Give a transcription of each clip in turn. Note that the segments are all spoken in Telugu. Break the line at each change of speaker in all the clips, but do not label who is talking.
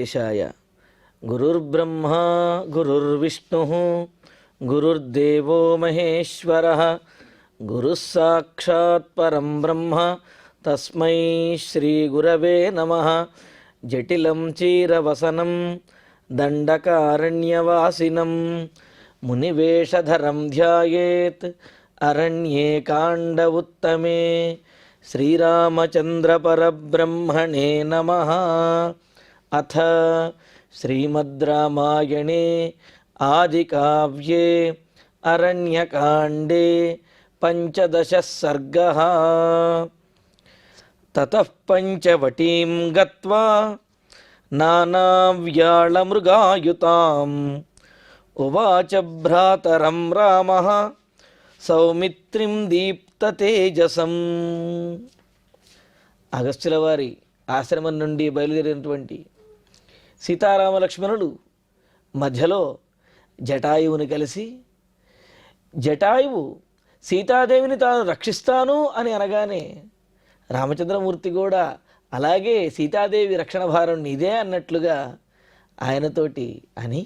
వెంకటేశాయ. గురుర్బ్రహ్మా గురుర్విష్ణుః గురుర్దేవో మహేశ్వరః గురుః సాక్షాత్ పరం బ్రహ్మ తస్మై శ్రీ గురవే నమః. జటిలం చీరవసనం దండకారణ్యవాసినం మునివేషధరం ధ్యాయేత్ అరణ్యే కాండ ఉత్తమే. శ్రీరామచంద్ర పరబ్రహ్మణే నమః. అథ శ్రీమద్ రామాయణే ఆదికావ్యే అరణ్యకాండే పంచదశః సర్గః. తతః పంచవటీం గత్వా నానావ్యాళమృగాయుతాం ఉవాచ భ్రాతరం రామః సౌమిత్రిం దీప్తతేజసం. అగస్త్యుల వారి ఆశ్రమం నుండి బయలుదేరినటువంటి సీతారామ లక్ష్మణులు మధ్యలో జటాయువుని కలిసి, జటాయువు సీతాదేవిని తాను రక్షిస్తాను అని అనగానే రామచంద్రమూర్తి కూడా అలాగే సీతాదేవి రక్షణ భారం నీదే అన్నట్లుగా ఆయనతోటి అని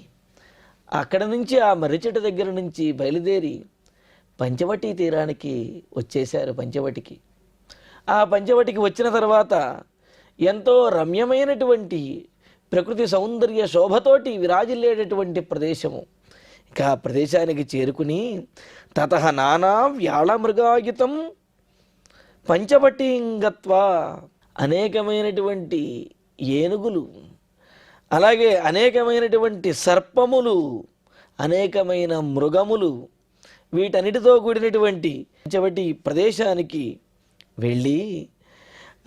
అక్కడ నుంచి ఆ మర్రి చెట్టు దగ్గర నుంచి బయలుదేరి పంచవటి తీరానికి వచ్చేశారు. పంచవటికి ఆ పంచవటికి వచ్చిన తర్వాత ఎంతో రమ్యమైనటువంటి ప్రకృతి సౌందర్య శోభతోటి విరాజిల్లేటటువంటి ప్రదేశము. ఇక ఆ ప్రదేశానికి చేరుకుని తతః నానా వ్యాళమృగాయుతం పంచవటీంగత్వా అనేకమైనటువంటి ఏనుగులు, అలాగే అనేకమైనటువంటి సర్పములు, అనేకమైన మృగములు, వీటన్నిటితో కూడినటువంటి పంచవటి ప్రదేశానికి వెళ్ళి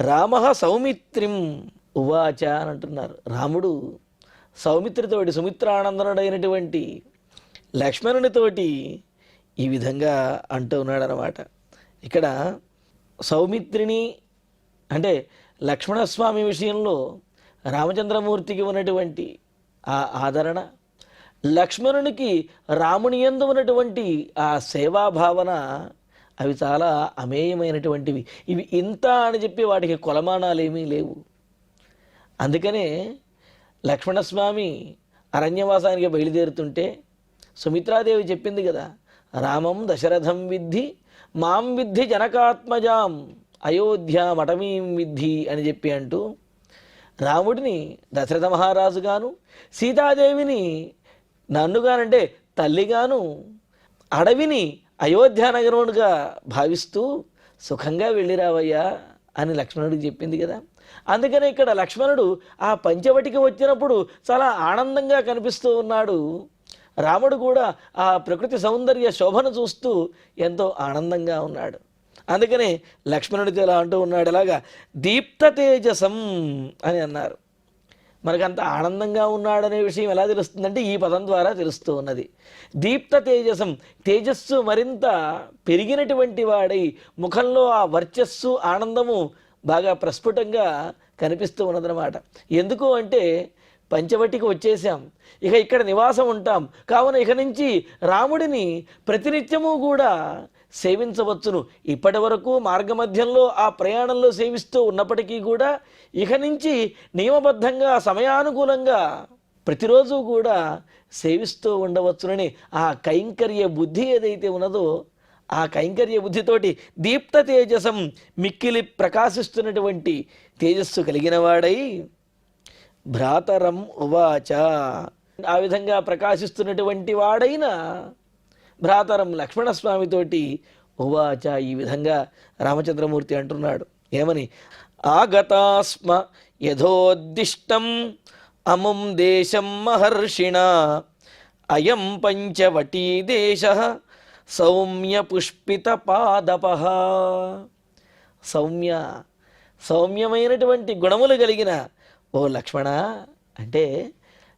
రామః సౌమిత్రిం ఉవాచ అని అంటున్నారు. రాముడు సౌమిత్రితోటి, సుమిత్రానందనుడైనటువంటి లక్ష్మణునితోటి ఈ విధంగా అంటూ ఉన్నాడనమాట. ఇక్కడ సౌమిత్రిని అంటే లక్ష్మణస్వామి విషయంలో రామచంద్రమూర్తికి ఉన్నటువంటి ఆ ఆదరణ, లక్ష్మణునికి రాముని యందు ఉన్నటువంటి ఆ సేవాభావన, అవి చాలా అమేయమైనటువంటివి. ఇవి ఇంత అని చెప్పి వాటికి కొలమానాలు ఏమీ లేవు. అందుకనే లక్ష్మణస్వామి అరణ్యవాసానికి బయలుదేరుతుంటే సుమిత్రాదేవి చెప్పింది కదా, రామం దశరథం విద్ధి మాం విద్ధి జనకాత్మజాం అయోధ్యామటమీం విద్ధి అని చెప్పి అంటూ రాముడిని దశరథ మహారాజుగాను, సీతాదేవిని నన్నుగానంటే తల్లిగాను, అడవిని అయోధ్యానగరముగా భావిస్తూ సుఖంగా వెళ్ళిరావయ్యా అని లక్ష్మణుడికి చెప్పింది కదా. అందుకనే ఇక్కడ లక్ష్మణుడు ఆ పంచవటికి వచ్చినప్పుడు చాలా ఆనందంగా కనిపిస్తూ ఉన్నాడు. రాముడు కూడా ఆ ప్రకృతి సౌందర్య శోభను చూస్తూ ఎంతో ఆనందంగా ఉన్నాడు. అందుకనే లక్ష్మణుడితో ఇలా అంటూ ఉన్నాడు, ఎలాగా దీప్త తేజసం అని అన్నారు. మనకంత ఆనందంగా ఉన్నాడనే విషయం ఎలా తెలుస్తుందంటే ఈ పదం ద్వారా తెలుస్తూ ఉన్నది. దీప్త తేజసం, తేజస్సు మరింత పెరిగినటువంటి వాడై ముఖంలో ఆ వర్చస్సు, ఆనందము బాగా ప్రస్ఫుటంగా కనిపిస్తూ ఉన్నదన్నమాట. ఎందుకు అంటే పంచవటికి వచ్చేసాం, ఇక ఇక్కడ నివాసం ఉంటాం కావున ఇక నుంచి రాముడిని ప్రతినిత్యము కూడా సేవించవచ్చును. ఇప్పటి వరకు మార్గమధ్యంలో ఆ ప్రయాణంలో సేవిస్తూ ఉన్నప్పటికీ కూడా ఇక నుంచి నియమబద్ధంగా సమయానుకూలంగా ప్రతిరోజు కూడా సేవిస్తూ ఉండవచ్చునని ఆ కైంకర్య బుద్ధి ఏదైతే ఉన్నదో ఆ కైంకర్య బుద్ధితోటి దీప్త తేజసం, మిక్కిలి ప్రకాశిస్తున్నటువంటి తేజస్సు కలిగిన వాడై భ్రాతరం ఉవాచ, ఆ విధంగా ప్రకాశిస్తున్నటువంటి వాడైన భ్రాతరం లక్ష్మణస్వామితోటి ఉవాచ ఈ విధంగా రామచంద్రమూర్తి అంటున్నాడు. ఏమని? ఆగతాస్మ యథోద్దిష్టం అముం దేశం మహర్షిణ అయం పంచవటీ దేశ సౌమ్య పుష్పిత పాదపః. సౌమ్యమైనటువంటి గుణములు కలిగిన ఓ లక్ష్మణ, అంటే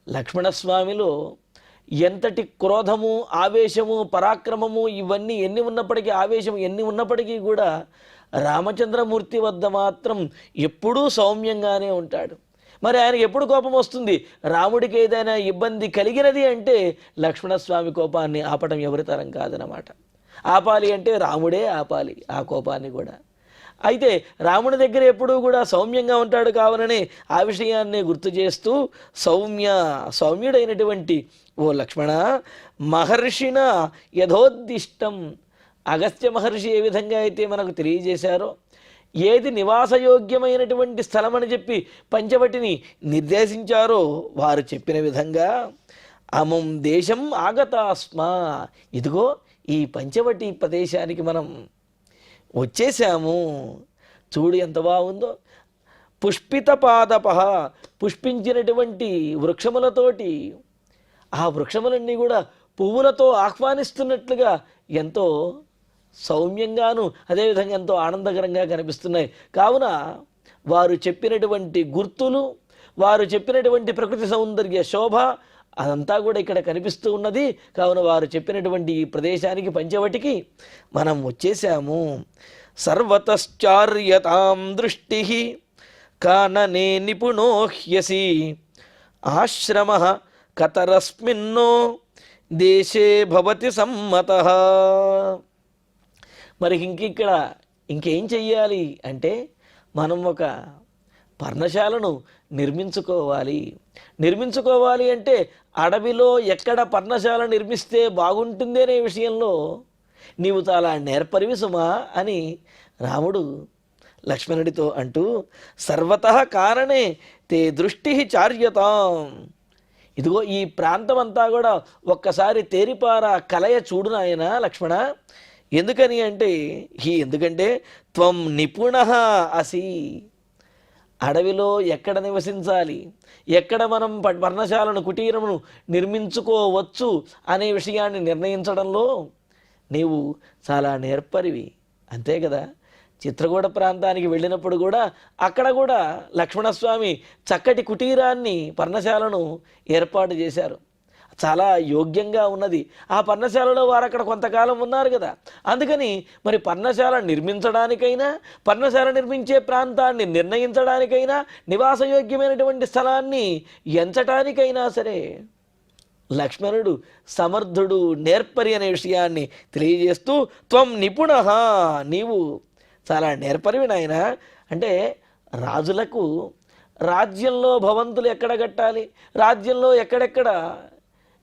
లక్ష్మణస్వామిలో ఎంతటి క్రోధము, ఆవేశము, పరాక్రమము ఇవన్నీ ఎన్ని ఉన్నప్పటికీ, ఆవేశం ఎన్ని ఉన్నప్పటికీ కూడా రామచంద్రమూర్తి వద్ద మాత్రం ఎప్పుడూ సౌమ్యంగానే ఉంటాడు. మరి ఆయనకి ఎప్పుడు కోపం వస్తుంది? రాముడికి ఏదైనా ఇబ్బంది కలిగినది అంటే లక్ష్మణస్వామి కోపాన్ని ఆపటం ఎవరి తరం కాదనమాట. ఆపాలి అంటే రాముడే ఆపాలి ఆ కోపాన్ని కూడా. అయితే రాముని దగ్గర ఎప్పుడూ కూడా సౌమ్యంగా ఉంటాడు కావాలని ఆ విషయాన్ని గుర్తు చేస్తూ సౌమ్యుడైనటువంటి ఓ లక్ష్మణ, మహర్షిన యథోద్దిష్టం, అగస్త్య మహర్షి ఏ విధంగా అయితే మనకు తెలియజేశారో, ఏది నివాసయోగ్యమైనటువంటి స్థలం అని చెప్పి పంచవటిని నిర్దేశించారో వారు చెప్పిన విధంగా అమం దేశం ఆగతాస్మ, ఇదిగో ఈ పంచవటి ప్రదేశానికి మనం వచ్చేసాము. చూడు ఎంత బాగుందో. పుష్పిత పాదప, పుష్పించినటువంటి వృక్షములతోటి, ఆ వృక్షములన్నీ కూడా పువ్వులతో ఆహ్వానిస్తున్నట్లుగా ఎంతో సౌమ్యంగాను అదేవిధంగా ఎంతో ఆనందకరంగా కనిపిస్తున్నాయి. కావున వారు చెప్పినటువంటి గుర్తులు, వారు చెప్పినటువంటి ప్రకృతి సౌందర్య శోభ అదంతా కూడా ఇక్కడ కనిపిస్తూ ఉన్నది. కావున వారు చెప్పినటువంటి ఈ ప్రదేశానికి పంచవటికి మనం వచ్చేసాము. సర్వతశ్చార్యతాం దృష్టి కాననే నిపుణోహ్యసి ఆశ్రమ కతరస్మిన్నో దేశే భవతి సమ్మతః. మరి ఇక్కడ ఇంకేం చెయ్యాలి అంటే మనం ఒక పర్ణశాలను నిర్మించుకోవాలి అంటే అడవిలో ఎక్కడ పర్ణశాల నిర్మిస్తే బాగుంటుంది అనే విషయంలో నీవు చాలా నేర్పరివి సుమా అని రాముడు లక్ష్మణుడితో అంటూ, సర్వతః కారణే తే దృష్టి చార్యతాం, ఇదిగో ఈ ప్రాంతం అంతా కూడా ఒక్కసారి తేరిపార కలయ చూడు నాయన లక్ష్మణ. ఎందుకంటే త్వం నిపుణః అసి, అడవిలో ఎక్కడ నివసించాలి, ఎక్కడ మనం పర్ణశాలను కుటీరమును నిర్మించుకోవచ్చు అనే విషయాన్ని నిర్ణయించడంలో నీవు చాలా నేర్పరివి, అంతే కదా. చిత్రకూట ప్రాంతానికి వెళ్ళినప్పుడు కూడా అక్కడ కూడా లక్ష్మణస్వామి చక్కటి కుటీరాన్ని పర్ణశాలను ఏర్పాటు చేశారు. చాలా యోగ్యంగా ఉన్నది. ఆ పర్ణశాలలో వారు అక్కడ కొంతకాలం ఉన్నారు కదా. అందుకని మరి పర్ణశాల నిర్మించడానికైనా, పర్ణశాల నిర్మించే ప్రాంతాన్ని నిర్ణయించడానికైనా, నివాసయోగ్యమైనటువంటి స్థలాన్ని ఎంచటానికైనా సరే లక్ష్మణుడు సమర్థుడు, నేర్పరి అనే విషయాన్ని తెలియజేస్తూ, త్వం నిపుణః, నీవు చాలా నేర్పరివి నాయన. అంటే రాజులకు రాజ్యంలో భవంతులు ఎక్కడ కట్టాలి, రాజ్యంలో ఎక్కడెక్కడ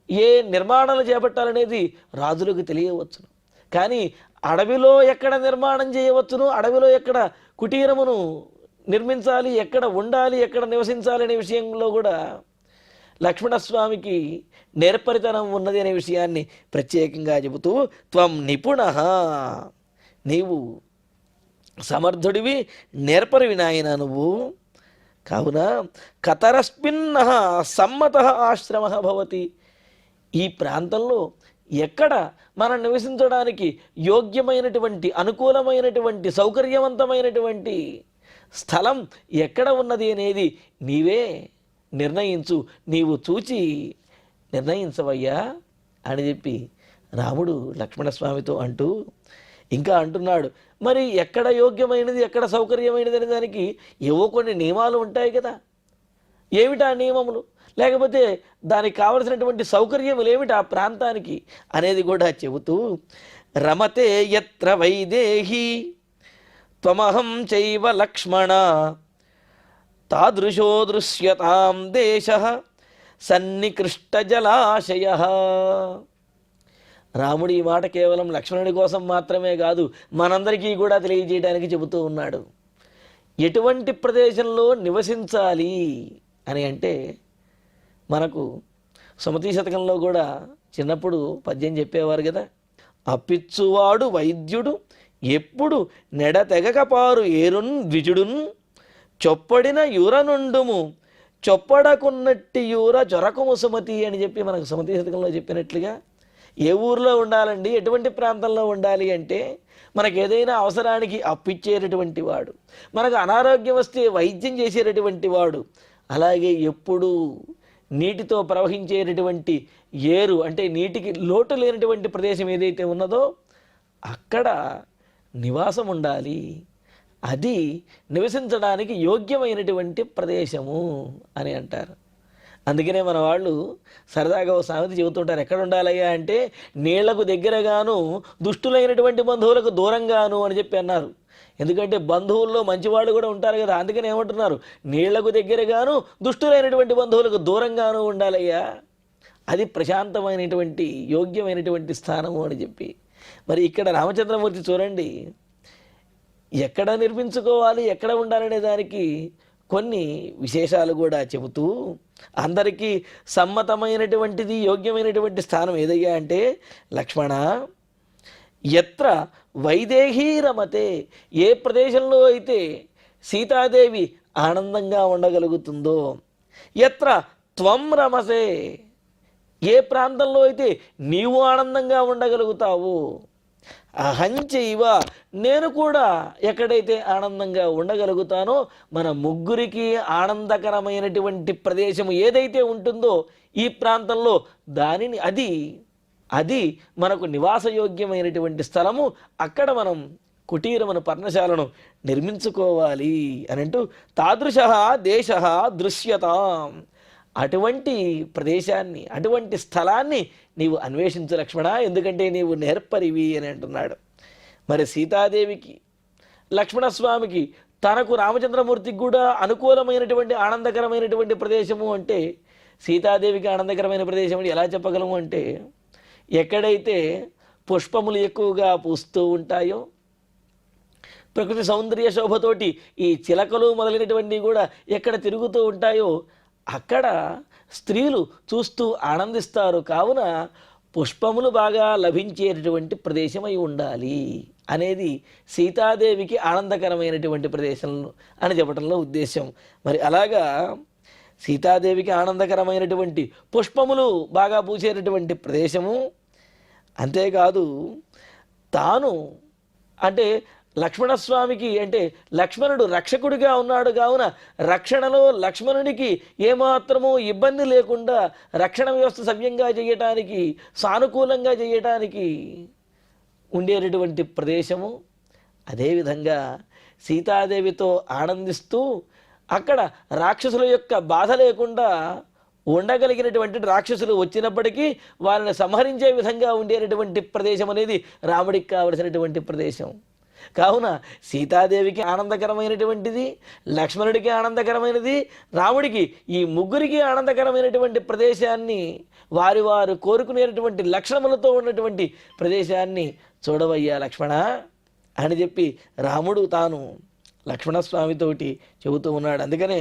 ఏ నిర్మాణాలు చేపట్టాలనేది రాజులకు తెలియవచ్చును. కానీ అడవిలో ఎక్కడ నిర్మాణం చేయవచ్చును, అడవిలో ఎక్కడ కుటీరమును నిర్మించాలి, ఎక్కడ ఉండాలి, ఎక్కడ నివసించాలి అనే విషయంలో కూడా లక్ష్మణస్వామికి నేర్పరితనం ఉన్నది అనే విషయాన్ని ప్రత్యేకంగా చెబుతూ, త్వం నిపుణః, నీవు సమర్థుడివి, నేర్పరివి నాయన నువ్వు. కావున కతరస్మిన్నః సమ్మతః ఆశ్రమః భవతి, ఈ ప్రాంతంలో ఎక్కడ మనం నివసించడానికి యోగ్యమైనటువంటి, అనుకూలమైనటువంటి, సౌకర్యవంతమైనటువంటి స్థలం ఎక్కడ ఉన్నది అనేది నీవే నిర్ణయించు, నీవు చూచి నిర్ణయించవయ్యా అని చెప్పి రాముడు లక్ష్మణస్వామితో అంటూ ఇంకా అంటున్నాడు. మరి ఎక్కడ యోగ్యమైనది, ఎక్కడ సౌకర్యమైనది అనే దానికి ఏవో కొన్ని నియమాలు ఉంటాయి కదా. ఏమిటా నియమములు, లేకపోతే దానికి కావలసినటువంటి సౌకర్యములు ఏమిటి ఆ ప్రాంతానికి అనేది కూడా చెబుతూ, రమతే యత్ర వైదేహి త్వమహం చైవ లక్ష్మణ తాదృశో దృశ్యతాం దేశః సన్నికృష్ట జలాశయః. రాముడు ఈ మాట కేవలం లక్ష్మణుడి కోసం మాత్రమే కాదు, మనందరికీ కూడా తెలియజేయడానికి చెబుతూ ఉన్నాడు. ఎటువంటి ప్రదేశంలో నివసించాలి అని అంటే, మనకు సుమతీ శతకంలో కూడా చిన్నప్పుడు పద్యం చెప్పేవారు కదా, అప్పిచ్చువాడు వైద్యుడు ఎప్పుడు నెడతెగకపారు ఏరున్ ద్విజుడున్ చొప్పడిన యూరనుండుము చొప్పడకున్నట్టి యూర చొరకుము సుమతి అని చెప్పి మనకు సుమతీ శతకంలో చెప్పినట్లుగా, ఏ ఊరిలో ఉండాలండి, ఎటువంటి ప్రాంతంలో ఉండాలి అంటే, మనకు ఏదైనా అవసరానికి అప్పిచ్చేటటువంటి వాడు, మనకు అనారోగ్యం వస్తే వైద్యం చేసేటటువంటి వాడు, అలాగే ఎప్పుడూ నీటితో ప్రవహించేటటువంటి ఏరు అంటే నీటికి లోటు లేనటువంటి ప్రదేశం ఏదైతే ఉన్నదో అక్కడ నివాసం ఉండాలి. అది నివసించడానికి యోగ్యమైనటువంటి ప్రదేశము అని అంటారు. అందుకనే మన వాళ్ళు సరదాగా ఓ సామెత చెబుతుంటారు, ఎక్కడ ఉండాలయ్యా అంటే నీళ్లకు దగ్గరగాను దుష్టులైనటువంటి బంధువులకు దూరంగాను అని చెప్పి అన్నారు. ఎందుకంటే బంధువుల్లో మంచివాళ్ళు కూడా ఉంటారు కదా, అందుకని ఏమంటున్నారు, నీళ్లకు దగ్గరగాను దుష్టులైనటువంటి బంధువులకు దూరంగాను ఉండాలయ్యా, అది ప్రశాంతమైనటువంటి యోగ్యమైనటువంటి స్థానము అని చెప్పి. మరి ఇక్కడ రామచంద్రమూర్తి చూడండి, ఎక్కడ నిర్మించుకోవాలి, ఎక్కడ ఉండాలనే దానికి కొన్ని విశేషాలు కూడా చెబుతూ అందరికీ సమ్మతమైనటువంటిది యోగ్యమైనటువంటి స్థానం ఏదయ్యా అంటే, లక్ష్మణ ఎత్ర వైదేహీ రమతే, ఏ ప్రదేశంలో అయితే సీతాదేవి ఆనందంగా ఉండగలుగుతుందో, ఎత్ర త్వం రమసే, ఏ ప్రాంతంలో అయితే నీవు ఆనందంగా ఉండగలుగుతావు, అహంచైవ, నేను కూడా ఎక్కడైతే ఆనందంగా ఉండగలుగుతానో, మన ముగ్గురికి ఆనందకరమైనటువంటి ప్రదేశం ఏదైతే ఉంటుందో ఈ ప్రాంతంలో దానిని అది మనకు నివాసయోగ్యమైనటువంటి స్థలము, అక్కడ మనం కుటీరమును పర్ణశాలను నిర్మించుకోవాలి అని అంటూ, తాదృశ దేశ దృశ్యతాం, అటువంటి ప్రదేశాన్ని అటువంటి స్థలాన్ని నీవు అన్వేషించు లక్ష్మణ, ఎందుకంటే నీవు నేర్పరివి అని అంటున్నాడు. మరి సీతాదేవికి లక్ష్మణస్వామికి తనకు రామచంద్రమూర్తికి కూడా అనుకూలమైనటువంటి ఆనందకరమైనటువంటి ప్రదేశము అంటే, సీతాదేవికి ఆనందకరమైన ప్రదేశం అని ఎలా చెప్పగలము అంటే, ఎక్కడైతే పుష్పములు ఎక్కువగా పూస్తూ ఉంటాయో, ప్రకృతి సౌందర్య శోభతోటి ఈ చిలకలు మొదలైనటువంటివి కూడా ఎక్కడ తిరుగుతూ ఉంటాయో అక్కడ స్త్రీలు చూస్తూ ఆనందిస్తారు. కావున పుష్పములు బాగా లభించేటటువంటి ప్రదేశమై ఉండాలి అనేది సీతాదేవికి ఆనందకరమైనటువంటి ప్రదేశం అని చెప్పడంలో ఉద్దేశం. మరి అలాగా సీతాదేవికి ఆనందకరమైనటువంటి పుష్పములు బాగా పూసేటటువంటి ప్రదేశము, అంతేకాదు తాను అంటే లక్ష్మణస్వామికి అంటే లక్ష్మణుడు రక్షకుడిగా ఉన్నాడు కావున రక్షణలో లక్ష్మణుడికి ఏమాత్రమూ ఇబ్బంది లేకుండా రక్షణ వ్యవస్థ సవ్యంగా చేయటానికి, సానుకూలంగా చేయటానికి ఉండేటటువంటి ప్రదేశము. అదేవిధంగా సీతాదేవితో ఆనందిస్తూ అక్కడ రాక్షసుల యొక్క బాధ లేకుండా ఉండగలిగినటువంటి, రాక్షసులు వచ్చినప్పటికీ వారిని సంహరించే విధంగా ఉండేటటువంటి ప్రదేశం అనేది రాముడికి కావలసినటువంటి ప్రదేశం. కావున సీతాదేవికి ఆనందకరమైనటువంటిది, లక్ష్మణుడికి ఆనందకరమైనది, రాముడికి, ఈ ముగ్గురికి ఆనందకరమైనటువంటి ప్రదేశాన్ని, వారు కోరుకునేటటువంటి లక్షణములతో ఉన్నటువంటి ప్రదేశాన్ని చూడవయ్యా లక్ష్మణ అని చెప్పి రాముడు తాను లక్ష్మణస్వామితోటి చెబుతూ ఉన్నాడు. అందుకనే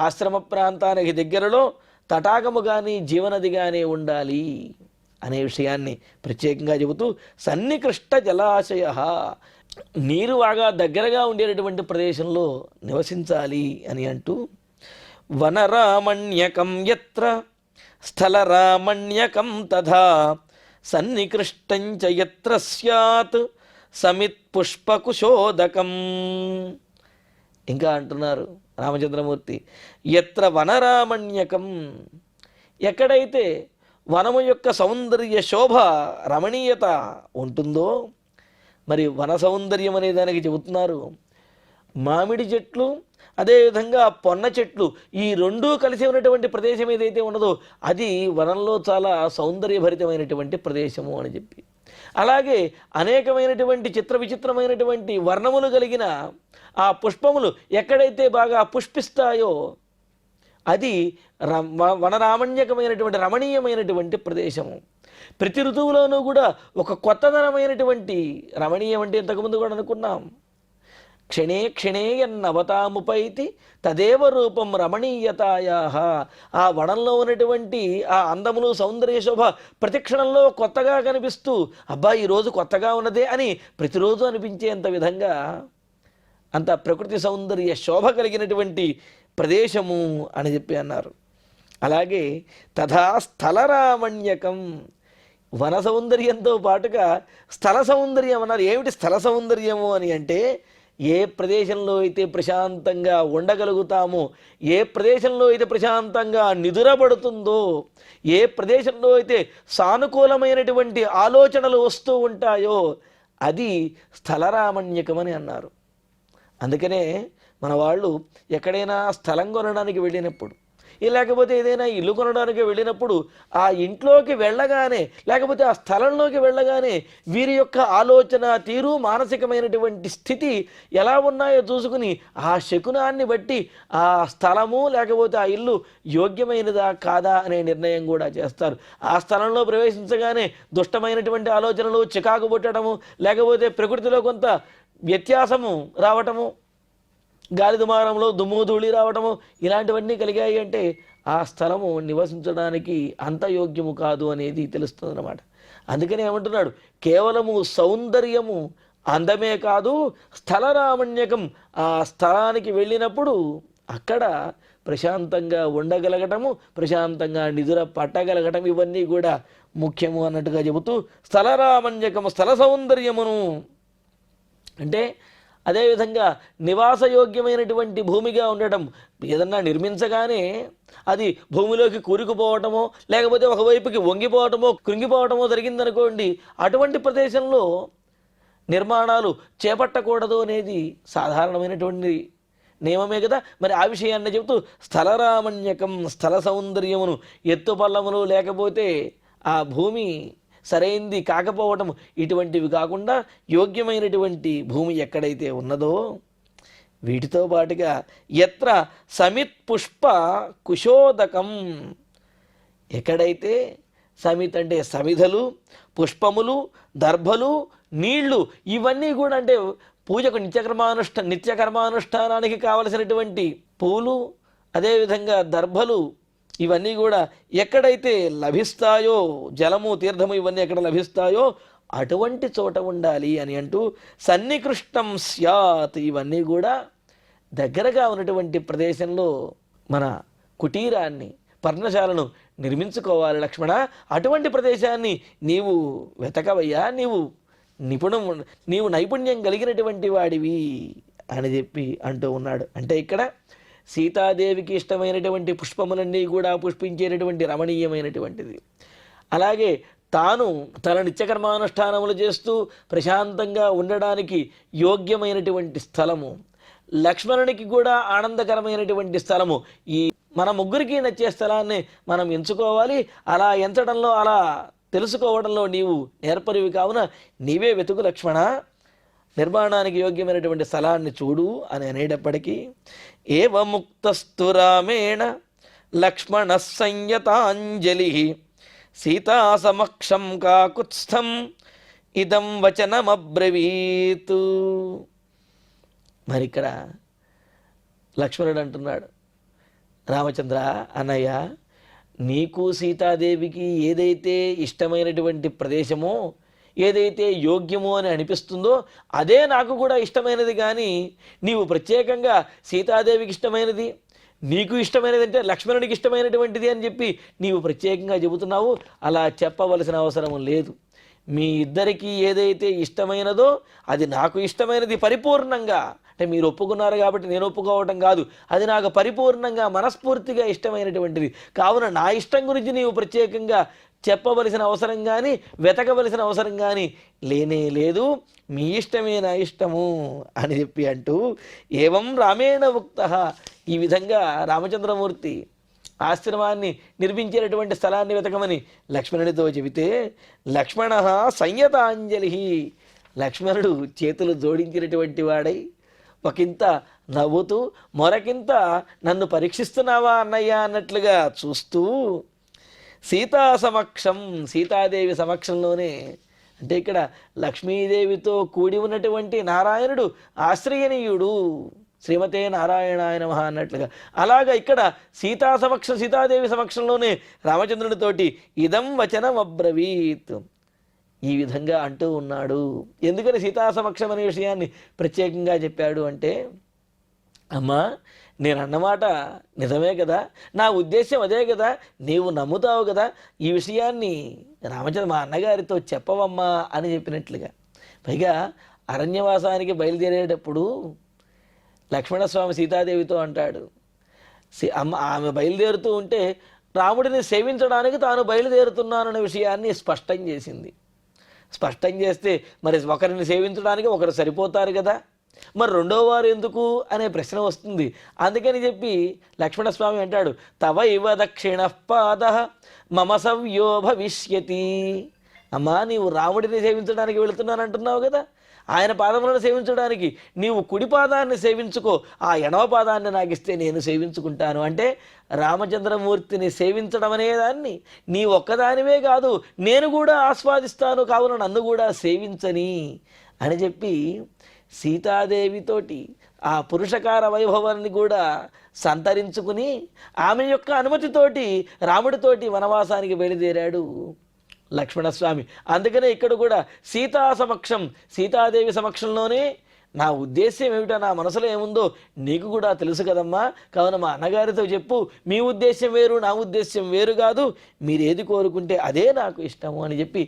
ఆశ్రమ ప్రాంతానికి దగ్గరలో తటాకము కానీ జీవనది కానీ ఉండాలి అనే విషయాన్ని ప్రత్యేకంగా చెబుతూ, సన్నికృష్ట జలాశయ, నీరు బాగా దగ్గరగా ఉండేటటువంటి ప్రదేశంలో నివసించాలి అని అంటూ, వనరామణ్యకం యత్ర స్థలరామణ్యకం తథా సన్నికృష్టంచ యత్ర స్యాత్ సమిత్ పుష్పకుశోదకం. ఇంకా అంటున్నారు రామచంద్రమూర్తి, యత్ర వనరామణ్యకం, ఎక్కడైతే వనము యొక్క సౌందర్య శోభ రమణీయత ఉంటుందో, మరి వన సౌందర్యం అనే దానికి చెబుతున్నారు మామిడి చెట్లు, అదేవిధంగా పొన్న చెట్లు, ఈ రెండూ కలిసి ఉన్నటువంటి ప్రదేశం ఏదైతే ఉన్నదో అది వనంలో చాలా సౌందర్యభరితమైనటువంటి ప్రదేశము అని చెప్పి, అలాగే అనేకమైనటువంటి చిత్ర విచిత్రమైనటువంటి వర్ణములు కలిగిన ఆ పుష్పములు ఎక్కడైతే బాగా పుష్పిస్తాయో అది వనరామణ్యకమైనటువంటి రమణీయమైనటువంటి ప్రదేశము. ప్రతి ఋతువులోనూ కూడా ఒక కొత్తదనమైనటువంటి, రమణీయం అంటే ఇంతకుముందు కూడా అనుకున్నాం, క్షణే క్షణే ఎన్నవతాముపైతి తదేవ రూపం రమణీయతాయా, ఆ వనంలో ఉన్నటువంటి ఆ అందములు సౌందర్య శోభ ప్రతి క్షణంలో కొత్తగా కనిపిస్తూ, అబ్బా ఈరోజు కొత్తగా ఉన్నదే అని ప్రతిరోజు అనిపించేంత విధంగా అంత ప్రకృతి సౌందర్య శోభ కలిగినటువంటి ప్రదేశము అని చెప్పి అన్నారు. అలాగే తథా స్థలరామణ్యకం, వన సౌందర్యంతో పాటుగా స్థల సౌందర్యం అన్నారు. ఏమిటి స్థల సౌందర్యము అని అంటే, ఏ ప్రదేశంలో అయితే ప్రశాంతంగా ఉండగలుగుతామో, ఏ ప్రదేశంలో అయితే ప్రశాంతంగా నిదురపడుతుందో, ఏ ప్రదేశంలో అయితే సానుకూలమైనటువంటి ఆలోచనలు వస్తూ ఉంటాయో అది స్థలరామణ్యకమని అన్నారు. అందుకనే మన వాళ్ళు ఎక్కడైనా స్థలం కొనడానికి వెళ్ళినప్పుడు లేకపోతే ఏదైనా ఇల్లు కొనడానికి వెళ్ళినప్పుడు ఆ ఇంట్లోకి వెళ్ళగానే లేకపోతే ఆ స్థలంలోకి వెళ్ళగానే వీరి యొక్క ఆలోచన తీరు మానసికమైనటువంటి స్థితి ఎలా ఉన్నాయో చూసుకుని ఆ శకునాన్ని బట్టి ఆ స్థలము లేకపోతే ఆ ఇల్లు యోగ్యమైనదా కాదా అనే నిర్ణయం కూడా చేస్తారు. ఆ స్థలంలో ప్రవేశించగానే దుష్టమైనటువంటి ఆలోచనలు చికాకు పుట్టడము లేకపోతే ప్రకృతిలో కొంత వ్యత్యాసము రావటము, గాలి దుమారంలో దుమ్ము ధూళి రావటము ఇలాంటివన్నీ కలిగాయి అంటే ఆ స్థలము నివసించడానికి అంత యోగ్యము కాదు అనేది తెలుస్తుంది అన్నమాట. అందుకని ఏమంటున్నాడు, కేవలము సౌందర్యము అందమే కాదు స్థలరామణ్యకం, ఆ స్థలానికి వెళ్ళినప్పుడు అక్కడ ప్రశాంతంగా ఉండగలగటము, ప్రశాంతంగా నిద్ర పట్టగలగటం ఇవన్నీ కూడా ముఖ్యము అన్నట్టుగా చెబుతూ స్థలరామణ్యకము స్థల సౌందర్యమును అంటే అదేవిధంగా నివాసయోగ్యమైనటువంటి భూమిగా ఉండటం. ఏదన్నా నిర్మించగానే అది భూమిలోకి కూరుకుపోవటమో లేకపోతే ఒకవైపుకి వంగిపోవటమో కృంగిపోవటమో జరిగిందనుకోండి, అటువంటి ప్రదేశంలో నిర్మాణాలు చేపట్టకూడదు అనేది సాధారణమైనటువంటి నియమమే కదా. మరి ఆ విషయాన్ని చెబుతూ స్థలరామణ్యకం స్థల సౌందర్యమును, ఎత్తుపల్లములు లేకపోతే ఆ భూమి సరైంది కాకపోవటం ఇటువంటివి కాకుండా యోగ్యమైనటువంటి భూమి ఎక్కడైతే ఉన్నదో వీటితో పాటుగా ఎత్ర సమిత్ పుష్ప కుశోదకం, ఎక్కడైతే సమిత్ అంటే సమిధలు, పుష్పములు, దర్భలు, నీళ్లు ఇవన్నీ కూడా అంటే పూజకు నిత్యకర్మానుష్ఠానానికి కావలసినటువంటి పూలు అదేవిధంగా దర్భలు ఇవన్నీ కూడా ఎక్కడైతే లభిస్తాయో, జలము తీర్థము ఇవన్నీ ఎక్కడ లభిస్తాయో అటువంటి చోట ఉండాలి అని అంటూ సన్నికృష్టం స్యాత్, ఇవన్నీ కూడా దగ్గరగా ఉన్నటువంటి ప్రదేశంలో మన కుటీరాన్ని పర్ణశాలను నిర్మించుకోవాలి లక్ష్మణ. అటువంటి ప్రదేశాన్ని నీవు వెతకవయ్యా, నీవు నైపుణ్యం కలిగినటువంటి వాడివి అని చెప్పి అంటూ ఉన్నాడు. అంటే ఇక్కడ సీతాదేవికి ఇష్టమైనటువంటి పుష్పములన్నీ కూడా పుష్పించేటటువంటి రమణీయమైనటువంటిది. అలాగే తాను తన నిత్యకర్మానుష్ఠానములు చేస్తూ ప్రశాంతంగా ఉండడానికి యోగ్యమైనటువంటి స్థలము, లక్ష్మణునికి కూడా ఆనందకరమైనటువంటి స్థలము. ఈ మన ముగ్గురికి నచ్చే స్థలాన్ని మనం ఎంచుకోవాలి. అలా ఎంచడంలో అలా తెలుసుకోవడంలో నీవు నేర్పరివి కావున నీవే వెతుకు లక్ష్మణ, నిర్మాణానికి యోగ్యమైనటువంటి స్థలాన్ని చూడు అని అనేటప్పటికీ ఏవముక్తస్తు రామేణ లక్ష్మణ సంయతాంజలి సీతా సమక్షం కాకుత్స్థం ఇదం వచనమబ్రవీతు. మరి ఇక్కడ లక్ష్మణుడు అంటున్నాడు, రామచంద్ర అన్నయ్య, నీకు సీతాదేవికి ఏదైతే ఇష్టమైనటువంటి ప్రదేశమో ఏదైతే యోగ్యమో అని అనిపిస్తుందో అదే నాకు కూడా ఇష్టమైనది. కానీ నీవు ప్రత్యేకంగా సీతాదేవికి ఇష్టమైనది, నీకు ఇష్టమైనది అంటే లక్ష్మణుడికి ఇష్టమైనటువంటిది అని చెప్పి నీవు ప్రత్యేకంగా చెబుతున్నావు. అలా చెప్పవలసిన అవసరం లేదు. మీ ఇద్దరికీ ఏదైతే ఇష్టమైనదో అది నాకు ఇష్టమైనది పరిపూర్ణంగా. అంటే మీరు ఒప్పుకున్నారు కాబట్టి నేను ఒప్పుకోవటం కాదు, అది నాకు పరిపూర్ణంగా మనస్ఫూర్తిగా ఇష్టమైనటువంటిది. కావున నా ఇష్టం గురించి నీవు ప్రత్యేకంగా చెప్పవలసిన అవసరం కానీ వెతకవలసిన అవసరం కానీ లేనే లేదు. మీ ఇష్టమే నా ఇష్టము అని చెప్పి అంటూ ఏవం రామేణ ఉక్త, ఈ విధంగా రామచంద్రమూర్తి ఆశ్రమాన్ని నిర్మించేటటువంటి స్థలాన్ని వెతకమని లక్ష్మణుడితో చెబితే లక్ష్మణ సంయతాంజలి, లక్ష్మణుడు చేతులు జోడించినటువంటి వాడై ఒకంత నవ్వుతూ మరొకింత నన్ను పరీక్షిస్తున్నావా అన్నయ్య అన్నట్లుగా చూస్తూ సీతా సమక్షం, సీతాదేవి సమక్షంలోనే, అంటే ఇక్కడ లక్ష్మీదేవితో కూడి ఉన్నటువంటి నారాయణుడు ఆశ్రయనీయుడు, శ్రీమతే నారాయణాయ నమః అన్నట్లుగా. అలాగా ఇక్కడ సీతాదేవి సమక్షంలోనే రామచంద్రునితోటి ఇదం వచనం అబ్రవీత్, ఈ విధంగా అంటూ ఉన్నాడు. ఎందుకని సీతా సమక్షం అనే విషయాన్ని ప్రత్యేకంగా చెప్పాడు అంటే, అమ్మా నేను అన్నమాట నిజమే కదా, నా ఉద్దేశం అదే కదా, నీవు నమ్ముతావు కదా, ఈ విషయాన్ని రామచంద్ర మా అన్నగారితో చెప్పవమ్మా అని చెప్పినట్లుగా. పైగా అరణ్యవాసానికి బయలుదేరేటప్పుడు లక్ష్మణస్వామి సీతాదేవితో అంటాడు, ఆమె బయలుదేరుతూ ఉంటే రాముడిని సేవించడానికి తాను బయలుదేరుతున్నానన్న విషయాన్ని స్పష్టం చేసింది. స్పష్టం చేస్తే మరి ఒకరిని సేవించడానికి ఒకరు సరిపోతారు కదా, మరి రెండో వారు ఎందుకు అనే ప్రశ్న వస్తుంది. అందుకని చెప్పి లక్ష్మణస్వామి అంటాడు, తవ ఇవ దక్షిణ పాద మమ సవ్యో భవిష్యతి. అమ్మా, నీవు రాముడిని సేవించడానికి వెళుతున్నానంటున్నావు కదా, ఆయన పాదములను సేవించడానికి నీవు కుడి పాదాన్ని సేవించుకో, ఆ ఎడవ పాదాన్ని నాకు ఇస్తే నేను సేవించుకుంటాను. అంటే రామచంద్రమూర్తిని సేవించడం అనేదాన్ని నీ ఒక్కదానివే కాదు, నేను కూడా ఆస్వాదిస్తాను, కావున నన్ను కూడా సేవించని అని చెప్పి సీతాదేవితోటి ఆ పురుషకార వైభవాన్ని కూడా సంతరించుకుని ఆమె యొక్క అనుమతితోటి రాముడితోటి వనవాసానికి బయలుదేరాడు లక్ష్మణస్వామి. అందుకనే ఇక్కడ కూడా సీతాదేవి సమక్షంలోనే నా ఉద్దేశ్యం ఏమిటో, నా మనసులో ఏముందో నీకు కూడా తెలుసు కదమ్మా, కావున మా అన్నగారితో చెప్పు, మీ ఉద్దేశ్యం వేరు నా ఉద్దేశ్యం వేరు కాదు, మీరు ఏది కోరుకుంటే అదే నాకు ఇష్టము అని చెప్పి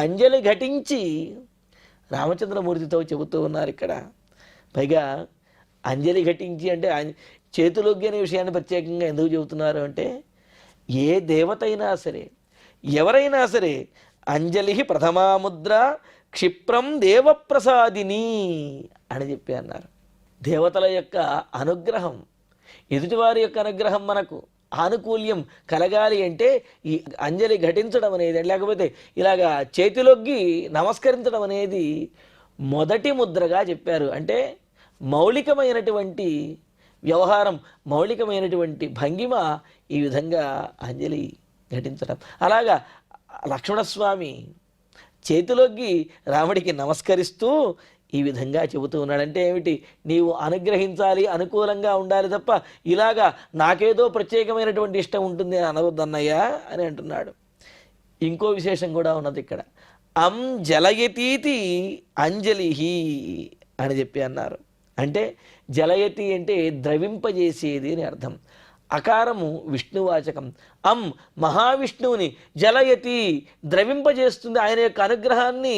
అంజలి ఘటించి రామచంద్రమూర్తితో చెబుతూ ఉన్నారు ఇక్కడ. పైగా అంజలి ఘటించి అంటే చేతులొగ్గి అనే విషయాన్ని ప్రత్యేకంగా ఎందుకు చెబుతున్నారు అంటే, ఏ దేవత అయినా సరే, ఎవరైనా సరే అంజలి ప్రథమాముద్ర క్షిప్రం దేవప్రసాదిని అని చెప్పి అన్నారు. దేవతల యొక్క అనుగ్రహం, ఎదుటివారి యొక్క అనుగ్రహం మనకు ఆనుకూల్యం కలగాలి అంటే ఈ అంజలి ఘటించడం అనేది, లేకపోతే ఇలాగా చేతిలొగ్గి నమస్కరించడం అనేది మొదటి ముద్రగా చెప్పారు. అంటే మౌలికమైనటువంటి వ్యవహారం, మౌలికమైనటువంటి భంగిమ ఈ విధంగా అంజలి ఘటించడం. అలాగా లక్ష్మణస్వామి చేతిలొగ్గి రాముడికి నమస్కరిస్తూ ఈ విధంగా చెబుతూ ఉన్నాడంటే ఏమిటి, నీవు అనుగ్రహించాలి, అనుకూలంగా ఉండాలి తప్ప ఇలాగా నాకేదో ప్రత్యేకమైనటువంటి ఇష్టం ఉంటుంది అని అనవద్దన్నయ్యా అని అంటున్నాడు. ఇంకో విశేషం కూడా ఉన్నది ఇక్కడ. జలయతీతి అంజలిహి అని చెప్పి అన్నారు. అంటే జలయతి అంటే ద్రవింపజేసేది అని అర్థం. అకారము విష్ణువాచకం. మహావిష్ణువుని జలయతి ద్రవింపజేస్తుంది, ఆయన యొక్క అనుగ్రహాన్ని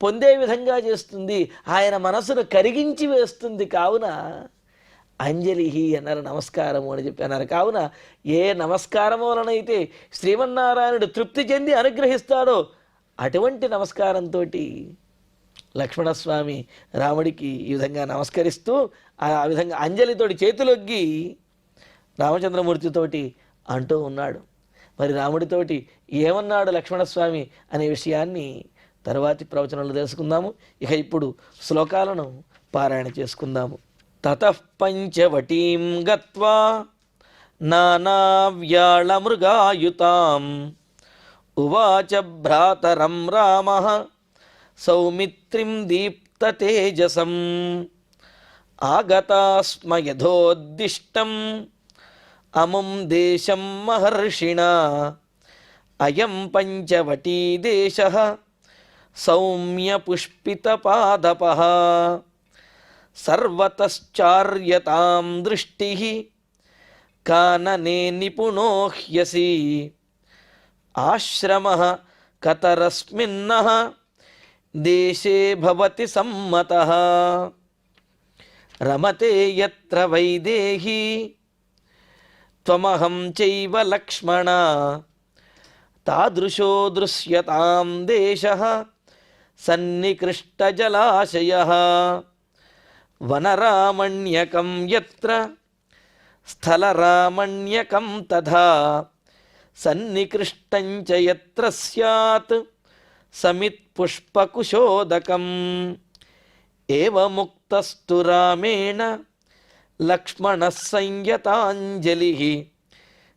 పొందే విధంగా చేస్తుంది, ఆయన మనసును కరిగించి వేస్తుంది. కావున అంజలిహి అన్నారు, నమస్కారము అని చెప్పి అన్నారు. కావున ఏ నమస్కారం వలనైతే శ్రీమన్నారాయణుడు తృప్తి చెంది అనుగ్రహిస్తాడో అటువంటి నమస్కారంతో లక్ష్మణస్వామి రాముడికి ఈ విధంగా నమస్కరిస్తూ ఆ విధంగా అంజలితోటి చేతులొగ్గి రామచంద్రమూర్తితోటి అంటూ ఉన్నాడు. మరి రాముడితోటి ఏమన్నాడు లక్ష్మణస్వామి అనే విషయాన్ని తరువాతి ప్రవచనంలో తెలుసుకుందాము. ఇక ఇప్పుడు శ్లోకాలను పారాయణ చేసుకుందాము. తతః పంచవటీం గత్వా నానావ్యాళమృగాయుతాం ఉవాచ భ్రాతరం రామః సౌమిత్రిం దీప్తతేజసం ఆగతాస్మ యథోద్దిష్టం అముం దేశం మహర్షిణా అయం పంచవటీ దేశః సౌమ్య పుష్పితపాదపః సర్వతశ్చార్యతాం దృష్టిః కాననే నిపుణో హ్యసి ఆశ్రమః కతరస్మిన్నః దేశే భవతి సమ్మతః రమతే యత్ర వైదేహీ త్వమహం చైవ లక్ష్మణ తాదృశో దృశ్యతాం దేశః సన్నికృష్టజలాశయః వనరామణ్యకం యత్ర స్థలరామణ్యకం తథా సన్నికృష్టం చ యత్ర స్యాత్ సమిత్పుష్పకుశోదకం ఏవముక్తస్తు రామేణ లక్ష్మణః సంయతాంజలిః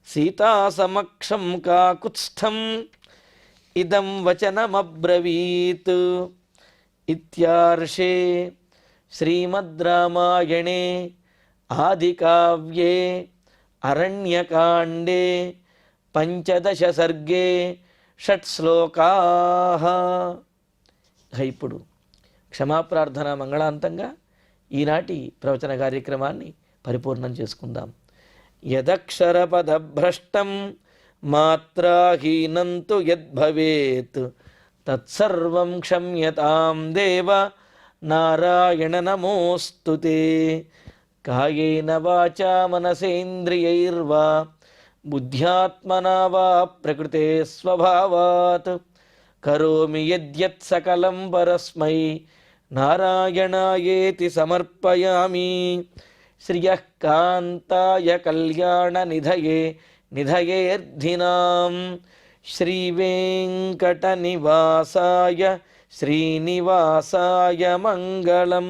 సీతాసమక్షం కాకుత్స్థం ఇదం వచనమబ్రవీత్. ఇత్యార్షే శ్రీమద్ రామాయణే ఆదికావ్యే అరణ్యకాండే పంచదశ సర్గే షట్శ్లోకాః. ఇప్పుడు క్షమాప్రార్థన మంగళాంతంగా ఈనాటి ప్రవచన కార్యక్రమాన్ని పరిపూర్ణం చేసుకుందాం. యదక్షరపదభ్రష్టం మాత్రాహీనం తు యద్భవేత్ తత్సర్వం క్షమ్యతాం దేవ నారాయణ నమోస్తుతే. కాయేన వాచా మనసేంద్రియైర్వా బుద్ధ్యాత్మనా వా ప్రకృతే స్వభావాత్ కరోమి యద్యత్ సకలం పరస్మై నారాయణాయేతి సమర్పయామి. శ్రియః కాంతాయ కళ్యాణ నిధయే నిధయేర్థినాం శ్రీవేంకట నివాసాయ శ్రీనివాసాయ మంగళం.